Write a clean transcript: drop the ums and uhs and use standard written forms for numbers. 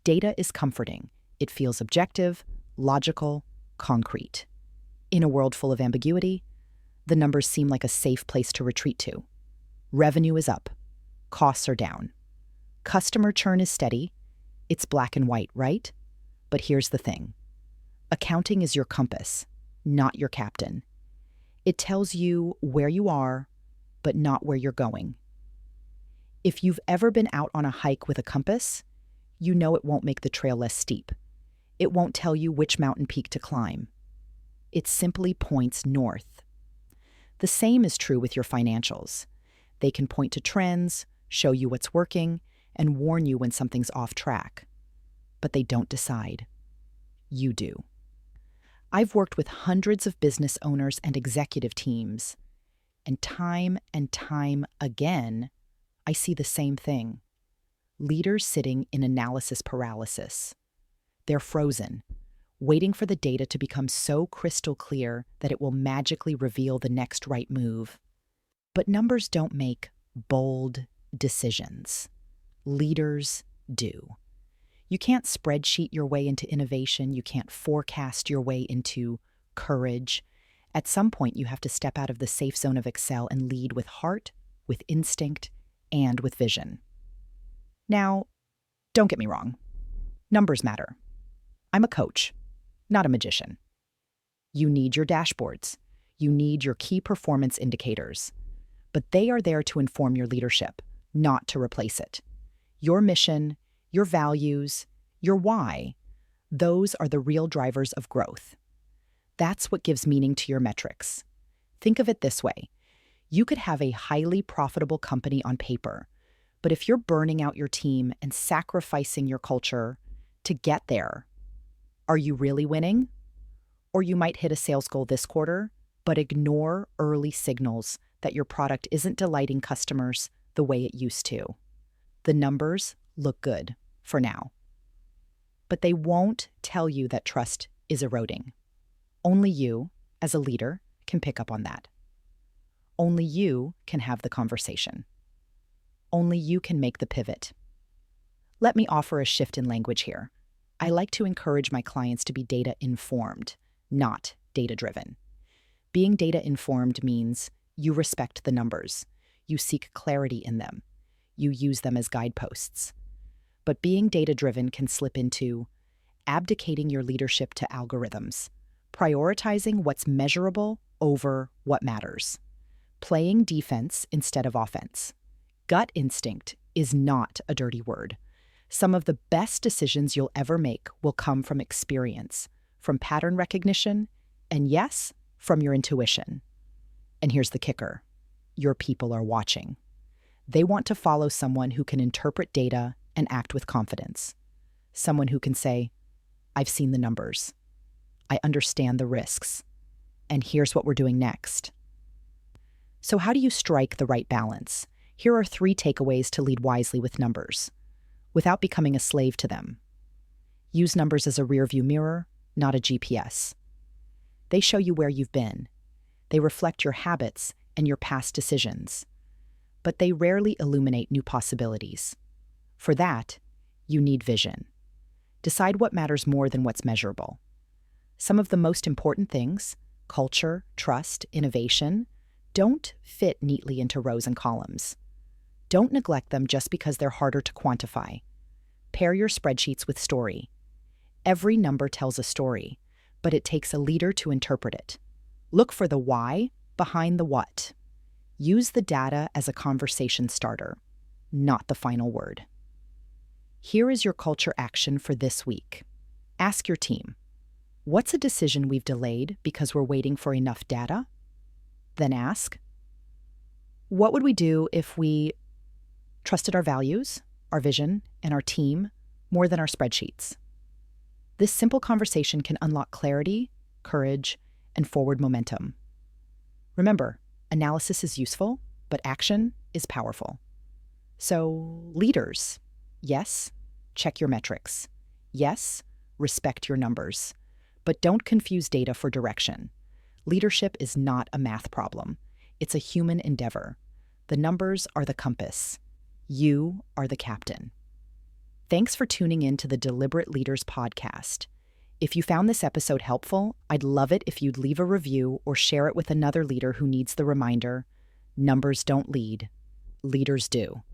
Data is comforting. It feels objective, logical, concrete. In a world full of ambiguity, the numbers seem like a safe place to retreat to. Revenue is up. Costs are down. Customer churn is steady. It's black and white, right? But here's the thing. Accounting is your compass, not your captain. It tells you where you are, but not where you're going. If you've ever been out on a hike with a compass, you know it won't make the trail less steep. It won't tell you which mountain peak to climb. It simply points north. The same is true with your financials. They can point to trends, show you what's working, and warn you when something's off track. But they don't decide. You do. I've worked with hundreds of business owners and executive teams, and time again, I see the same thing. Leaders sitting in analysis paralysis. They're frozen, waiting for the data to become so crystal clear that it will magically reveal the next right move. But numbers don't make bold decisions. Leaders do. You can't spreadsheet your way into innovation. You can't forecast your way into courage. At some point, you have to step out of the safe zone of Excel and lead with heart, with instinct, and with vision. Now, don't get me wrong. Numbers matter. I'm a coach, not a magician. You need your dashboards. You need your key performance indicators. But they are there to inform your leadership, not to replace it. Your mission, your values, your why, those are the real drivers of growth. That's what gives meaning to your metrics. Think of it this way. You could have a highly profitable company on paper, but if you're burning out your team and sacrificing your culture to get there, are you really winning? Or you might hit a sales goal this quarter, but ignore early signals that your product isn't delighting customers the way it used to. The numbers look good for now, but they won't tell you that trust is eroding. Only you, as a leader, can pick up on that. Only you can have the conversation. Only you can make the pivot. Let me offer a shift in language here. I like to encourage my clients to be data-informed, not data-driven. Being data-informed means you respect the numbers. You seek clarity in them. You use them as guideposts. But being data-driven can slip into abdicating your leadership to algorithms, prioritizing what's measurable over what matters, playing defense instead of offense. Gut instinct is not a dirty word. Some of the best decisions you'll ever make will come from experience, from pattern recognition, and yes, from your intuition. And here's the kicker. Your people are watching. They want to follow someone who can interpret data and act with confidence. Someone who can say, I've seen the numbers. I understand the risks. And here's what we're doing next. So how do you strike the right balance? Here are 3 takeaways to lead wisely with numbers, without becoming a slave to them. Use numbers as a rearview mirror, not a GPS. They show you where you've been. They reflect your habits and your past decisions. But they rarely illuminate new possibilities. For that, you need vision. Decide what matters more than what's measurable. Some of the most important things, culture, trust, innovation, don't fit neatly into rows and columns. Don't neglect them just because they're harder to quantify. Pair your spreadsheets with story. Every number tells a story, but it takes a leader to interpret it. Look for the why behind the what. Use the data as a conversation starter, not the final word. Here is your culture action for this week. Ask your team, what's a decision we've delayed because we're waiting for enough data? Then ask, what would we do if we trusted our values, our vision, and our team more than our spreadsheets? This simple conversation can unlock clarity, courage, and forward momentum. Remember, analysis is useful, but action is powerful. So, leaders, yes, check your metrics. Yes, respect your numbers. But don't confuse data for direction. Leadership is not a math problem. It's a human endeavor. The numbers are the compass. You are the captain. Thanks for tuning in to the Deliberate Leaders podcast. If you found this episode helpful, I'd love it if you'd leave a review or share it with another leader who needs the reminder: numbers don't lead, leaders do.